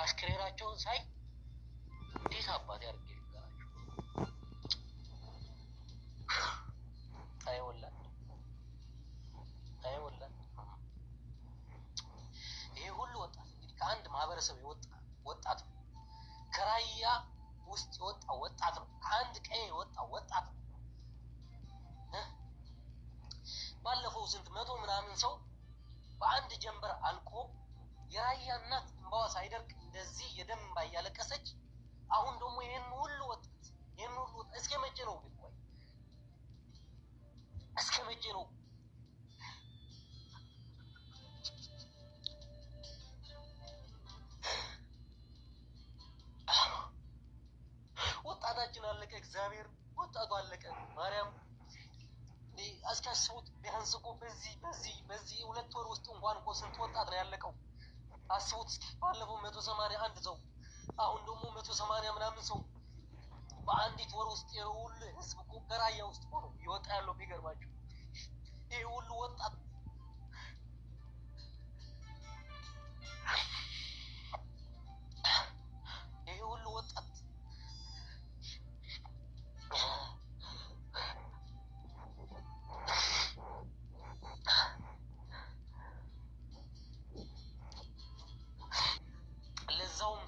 አስክሬናቸውን ሳይ እንዴት አባት ያርግ ይልጋላችሁ አይወላል ይሄ ሁሉ ወጣት እንግዲህ ከአንድ ማህበረሰብ የወጣ ወጣት ነው። ከራያ ውስጥ የወጣ ወጣት ነው። ከአንድ ቀዬ የወጣ ወጣት ነው። ባለፈው ስንት መቶ ምናምን ሰው በአንድ ጀንበር አልቆ የራያ እናት እንባዋ ሳይደርቅ እንደዚህ የደም እንባ እያለቀሰች አሁን ደግሞ ይህን ሁሉ ወጣት እስከ መቼ ነው ግን? ቆይ እስከ መቼ ነው? ወጣታችን አለቀ። እግዚአብሔር ወጣቱ አለቀ። ማርያም አስካስቡት። ቢያንስ እኮ በዚህ 2 ወር ውስጥ እንኳን እኮ ስንት ወጣት ነው ያለቀው? አስቡት እስኪ። ባለፈው 181 ሰው፣ አሁን ደግሞ 180 ምናምን ሰው በአንዲት ወር ውስጥ የሁሉ ህዝብ እኮ በራያ ውስጥ ሆኖ ይወጣ ያለው ቢገርማቸው። ይህ ሁሉ ወጣት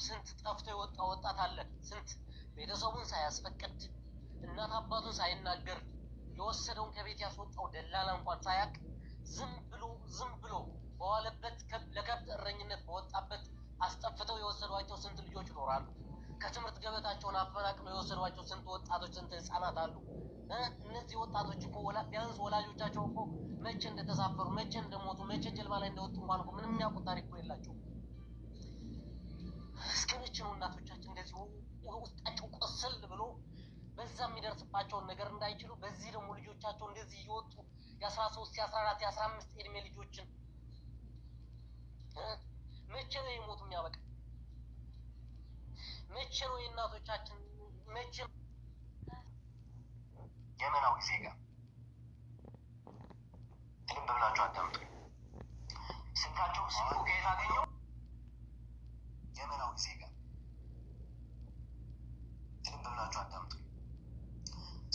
ስንት ጠፍቶ የወጣ ወጣት አለ። ስንት ቤተሰቡን ሳያስፈቅድ እናት አባቱን ሳይናገር የወሰደውን ከቤት ያስወጣው ደላላ እንኳን ሳያቅ ዝም ብሎ በዋለበት ለከብት እረኝነት በወጣበት አስጠፍተው የወሰዷቸው ስንት ልጆች ይኖራሉ። ከትምህርት ገበታቸውን አፈናቅለው የወሰዷቸው ስንት ወጣቶች፣ ስንት ህፃናት አሉ። እነዚህ ወጣቶች እኮ ቢያንስ ወላጆቻቸው እኮ መቼ እንደተሳፈሩ፣ መቼ እንደሞቱ፣ መቼ ጀልባ ላይ እንደወጡ እንኳን እኮ ምንም የሚያውቁት ታሪክ እኮ የላቸው። እስከ መቼ ነው እናቶቻችን እንደዚህ ውስጣቸው ቆስል ብሎ በዛ የሚደርስባቸውን ነገር እንዳይችሉ፣ በዚህ ደግሞ ልጆቻቸው እንደዚህ እየወጡ የ13 የ14 የ15 ዕድሜ ልጆችን መቼ ነው የሞቱ የሚያበቃ? መቼ ነው የእናቶቻችን መቼ የመናዊ ዜጋ ልብ ብላችሁ አዳምጡ። ስልካቸው ስልኩ ከየት አገኘው? የመናዊ ዜጋ ልብ ብላችሁ አዳምጡ።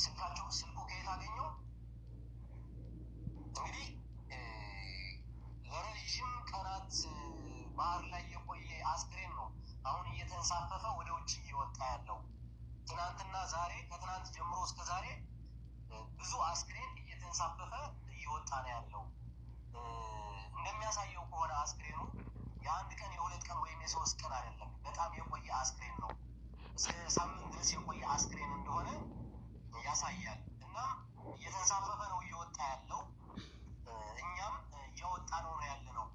ስልካቸው ስልኩ ከየት አገኘው? እንግዲህ ለረዥም ቀናት ባህር ላይ የቆየ አስክሬን ነው አሁን እየተንሳፈፈ ወደ ውጭ እየወጣ ያለው። ትናንትና ዛሬ፣ ከትናንት ጀምሮ እስከ ዛሬ ብዙ አስክሬን እየተንሳፈፈ እየወጣ ነው ያለው። እንደሚያሳየው ከሆነ አስክሬኑ የአንድ ቀን የ2 ቀን ወይም የ3 ቀን አይደለም። በጣም የቆየ አስክሬን ነው። እስከ ሳምንት ድረስ የቆየ አስክሬን እንደሆነ ያሳያል። እናም እየተንሳፈፈ ነው እየወጣ ያለው። እኛም እያወጣ ነው ያለ ነው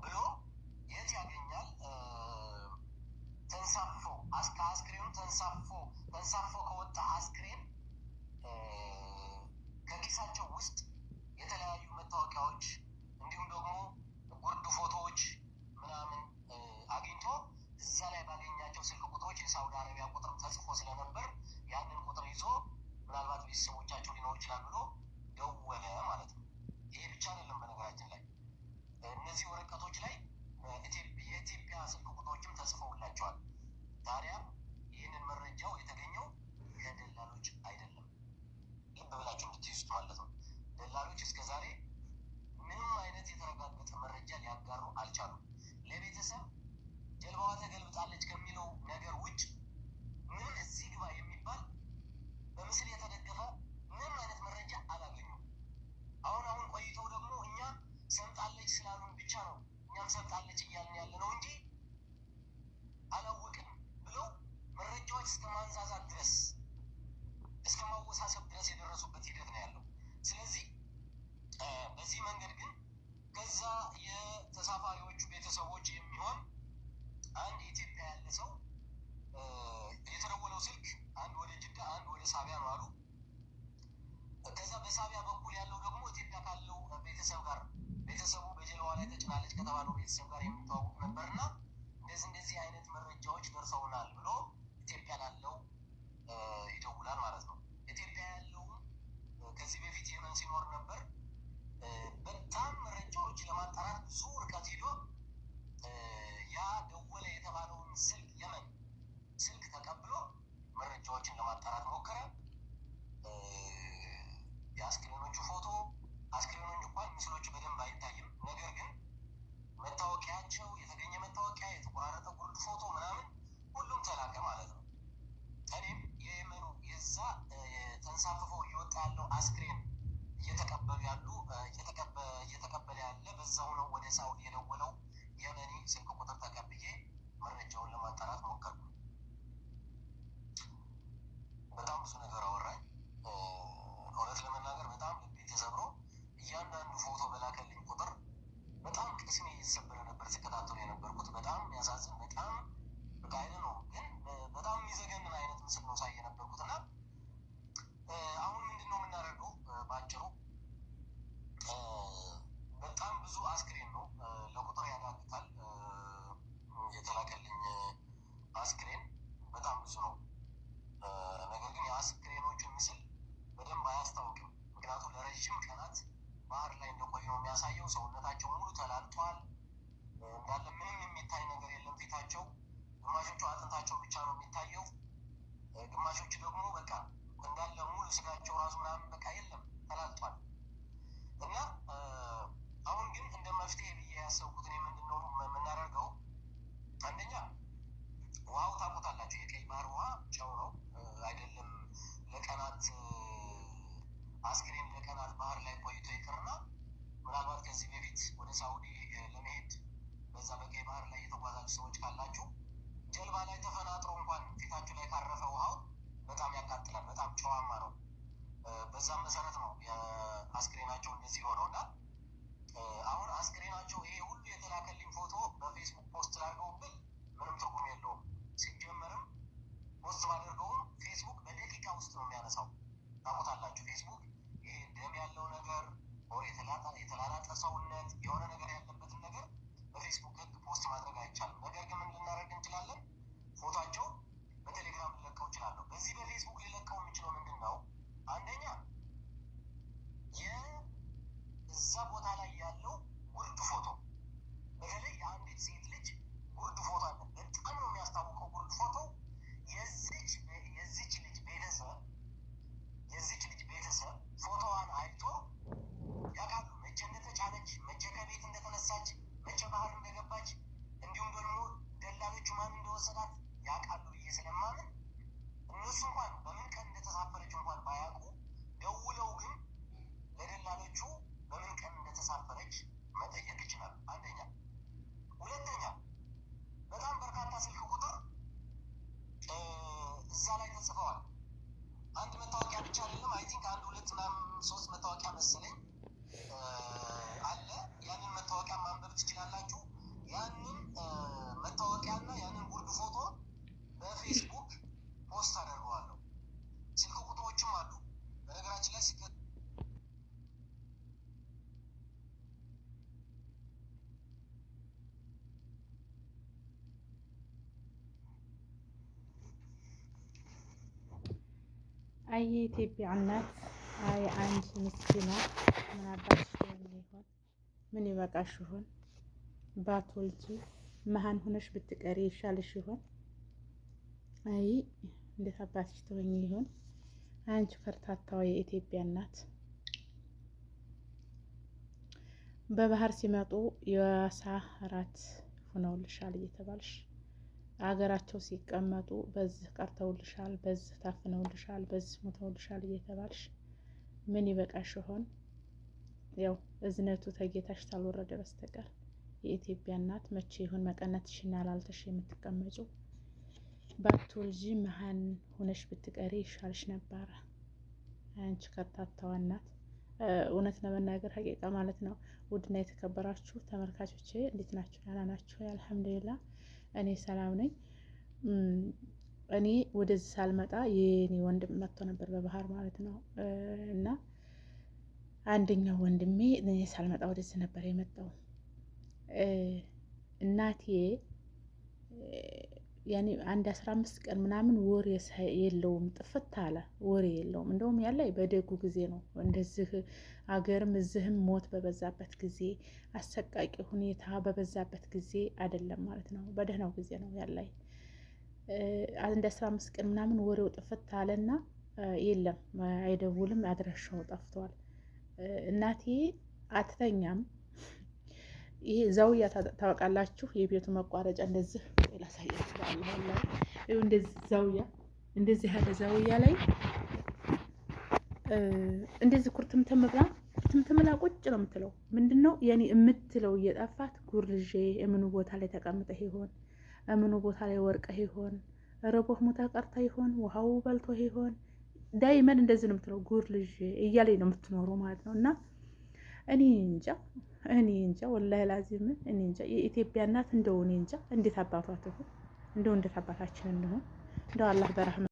ብሎ የት ያገኛል? ተንሳፎ ከአስክሬኑ ተንሳፎ ከወጣ አስክሬን ከኪሳቸው ውስጥ የተለያዩ መታወቂያዎች እንዲሁም ደግሞ ጉርድ ፎቶዎች ምናምን አግኝቶ እዛ ላይ ባገኛቸው ስልክ ቁጥሮች የሳውዲ አረቢያ ቁጥር ተጽፎ ስለነበር ያንን ቁጥር ይዞ ምናልባት ቤተሰቦቻቸው ሊኖሩ ይችላል ብሎ ደወለ ማለት ነው። ይሄ ብቻ አይደለም። በነገራችን ላይ እነዚህ ወረቀቶች ላይ የኢትዮጵያ ስልክ ቁጥሮችም ተጽፈውላቸዋል። ታዲያ ይህንን መረጃው የተገኘው ከደላሎች አይደለም። ልብ ብላችሁ እንድትይዙት ማለት ነው። ደላሎች እስከዛሬ ምንም አይነት የተረጋገጠ መረጃ ሊያጋሩ አልቻሉም። ለቤተሰብ ጀልባዋ ተገልብጣለች ከሚለው ነገር ውጭ ምንም እዚህ ግባ የሚባል በምስል የተደገፈ ምንም አይነት መረጃ አላገኙም። አሁን ቆይተው ደግሞ እኛ ሰምጣለች ስላሉን ብቻ ነው እኛም ሰምጣለች እያልን ያለ ነው እንጂ አላወቅንም ብለው መረጃዎች እስከ ማንዛዛት ድረስ እስከ ማወሳሰብ ድረስ የደረሱበት ሂደት ነው ያለው። ስለዚህ በዚህ መንገድ ግን ከዛ የተሳፋሪዎቹ ቤተሰቦች የሚሆን አንድ ኢትዮጵያ ያለ ሰው የተደወለው ስልክ አንድ ወደ ጅዳ አንድ ወደ ሳቢያ ነው አሉ። ከዛ በሳቢያ በኩል ያለው ደግሞ ኢትዮጵያ ካለው ቤተሰብ ጋር ቤተሰቡ በጀልባዋ ላይ ተጭናለች ከተባለው ቤተሰብ ጋር የሚተዋወቅ ነበርና እንደዚህ አይነት መረጃዎች ደርሰውናል ብሎ ኢትዮጵያ ላለው ይደውላል ማለት ነው። ኢትዮጵያ ያለውም ከዚህ በፊት የመን ሲኖር ነበር። በጣም መረጃዎች ለማጣራት ብዙ ርቀት ሄዶ ያ ደወለ የተባለ ምስል ነው ሳይ የነበርኩትና አሁን ምንድን ነው የምናደርገው? በአጭሩ በጣም ብዙ አስክሬን ነው፣ ለቁጥር ያዳግታል። የተላከልኝ አስክሬን በጣም ብዙ ነው። ነገር ግን የአስክሬኖቹን ምስል በደንብ አያስታውቅም። ምክንያቱም ለረዥም ቀናት ባህር ላይ እንደቆዩ ነው የሚያሳየው። ሰውነታቸው ሙሉ ተላልጧል። እንዳለ ምንም የሚታይ ነገር የለም ፊታቸው። ግማሾቹ አጥንታቸው ብቻ ነው የሚታየው። ግማሾቹ ደግሞ በቃ እንዳለ ሙሉ ስጋቸው ራሱ ምናምን በቃ የለም ተላልጧል። እና አሁን ግን እንደ መፍትሄ ብዬ ያሰብኩት እኔ ምንድን ነው የምናደርገው? አንደኛ ውሃው ታውቁታላችሁ፣ የቀይ ባህር ውሃ ጨው ነው አይደለም። ለቀናት አስክሬን ለቀናት ባህር ላይ ቆይቶ ይቅርና ምናልባት ከዚህ በፊት ወደ ሳውዲ ለመሄድ በዛ በቀይ ባህር ላይ የተጓዛችሁ ሰዎች ካላችሁ ጀልባ ላይ ተፈናጥሮ እንኳን ፊታችሁ ላይ ካረፈ ውሃው በጣም ያቃጥላል። በጣም ጨዋማ ነው። በዛም መሰረት ነው የአስክሬናቸው እንደዚህ ሆነው እና አሁን አስክሬናቸው ይሄ ሁሉ የተላከልኝ ፎቶ በፌስቡክ ፖስት ላድርገው ብል ምንም ትርጉም የለውም። ሲጀመርም ፖስት ባደርገውም ፌስቡክ በደቂቃ ውስጥ ነው የሚያነሳው። ታውቁታላችሁ፣ ፌስቡክ ይሄ ደም ያለው ነገር ወር የተላላጠ ሰውነት የሆነ ነገር ያለበትን ነገር በፌስቡክ ህግ ፖስት ማድረግ አይቻልም። ነገር ግን ምን ልናደርግ እንችላለን? ፎቶቸው በቴሌግራም ልለቀው እችላለሁ። በዚህ በፌስቡክ ልለቀው የምችለው ምንድን ነው? አንደኛ የእዛ ቦታ ላይ ያለው ጉርድ ፎቶ፣ በተለይ የአንዲት ሴት ልጅ ጉርድ ፎቶ አለ። በጣም ነው የሚያስታውቀው ጉርድ ፎቶ። የዚች ልጅ ቤተሰብ ፎቶዋን አይቶ ያውቃሉ። መቼ እንደተጫነች፣ መቼ ከቤት እንደተነሳች፣ መቼ ባህር እንደገባች፣ እንዲሁም ደግሞ ደላሎቹ ማን እንደወሰዳት ያውቃሉ ብዬ ስለማምን እነሱ እንኳን በምን ቀን እንደተሳፈረች እንኳን ባያውቁ ደውለው ግን ለደላሎቹ በምን ቀን እንደተሳፈረች መጠየቅ ይችላሉ። አንደኛ። ሁለተኛ በጣም በርካታ ስልክ ቁጥር እዛ ላይ ተጽፈዋል። አንድ መታወቂያ ብቻ አይደለም። አይ ቲንክ 1 2 ምናምን 3 መታወቂያ መሰለኝ አለ። ያንን መታወቂያ ማንበብ ትችላላችሁ። ያንን መታወቂያና ያንን ጉርድ ፎቶ በፌስቡክ ፖስት አደርገዋለሁ። ስልክ ቁጥሮችም አሉ በነገራችን ላይ አይ የኢትዮጵያ እናት፣ አይ አንቺ ምስኪና፣ ምን አባትሽ ይሆን? ምን ይበቃሽ ይሆን? ባትወልጂ መሀን ሆነሽ ብትቀሪ ይሻልሽ ይሆን? አይ እንዴት አባትሽ ትሆኚ ይሆን? አንቺ ከርታታዋ የኢትዮጵያ እናት። በባህር ሲመጡ የአሳ እራት ሆነውልሻል እየተባልሽ፣ አገራቸው ሲቀመጡ በዚህ ቀርተውልሻል፣ በዚህ ታፍነውልሻል፣ በዚህ ሞተውልሻል እየተባልሽ ምን ይበቃሽ ይሆን? ያው እዝነቱ ተጌታሽ ታልወረደ በስተቀር የኢትዮጵያ እናት መቼ ይሆን መቀነትሽና ላልተሽ የምትቀመጪው? ባትወልጂ መሀን ሆነሽ ብትቀሪ ይሻልሽ ነበረ አንቺ ከርታታዋ እናት። እውነት ለመናገር ሀቂቃ ማለት ነው። ውድና የተከበራችሁ ተመልካቾቼ እንዴት ናችሁ? ደህና ናችሁ? አልሐምዱሊላህ እኔ ሰላም ነኝ። እኔ ወደዚህ ሳልመጣ የኔ ወንድም መጥቶ ነበር በባህር ማለት ነው። እና አንደኛው ወንድሜ እኔ ሳልመጣ ወደዚህ ነበር የመጣው። እናቴ ያኔ አንድ 15 ቀን ምናምን ወሬ የለውም፣ ጥፍት አለ፣ ወሬ የለውም። እንደውም ያለ በደጉ ጊዜ ነው እንደዚህ አገርም እዚህም ሞት በበዛበት ጊዜ፣ አሰቃቂ ሁኔታ በበዛበት ጊዜ አይደለም ማለት ነው። በደህናው ጊዜ ነው ያላይ። አንድ 15 ቀን ምናምን ወሬው ጥፍት አለና የለም፣ አይደውልም፣ አድራሻው ጠፍቷል። እናቴ አትተኛም። ይሄ ዛውያ ታወቃላችሁ? የቤቱ መቋረጫ እንደዚህ ላሳያችሁ አላህ ላይ እንደዚህ ዛውያ፣ እንደዚህ ያለ ዛውያ ላይ እንደዚህ ኩርትምትም ብላ ቁጭ ነው የምትለው። ምንድነው ያኔ የምትለው እየጠፋት ጉርልዤ እምኑ ቦታ ላይ ተቀምጠህ ይሆን? እምኑ ቦታ ላይ ወርቀህ ይሆን? ረቦህ ሞታ ቀርታ ይሆን? ውሃው በልቶ ይሆን? ዳይመን እንደዚህ ነው የምትለው። ጉርልዤ እያለኝ ነው የምትኖረው ማለት ነው። እና እኔ እንጃ ወላሂ ላዚም እኔ እንጃ። የኢትዮጵያ እናት እንደው እኔ እንጃ እንዴት አባቷ ትሆን? እንደው እንዴት አባታችን እንደሆን እንደው አላህ በረህመ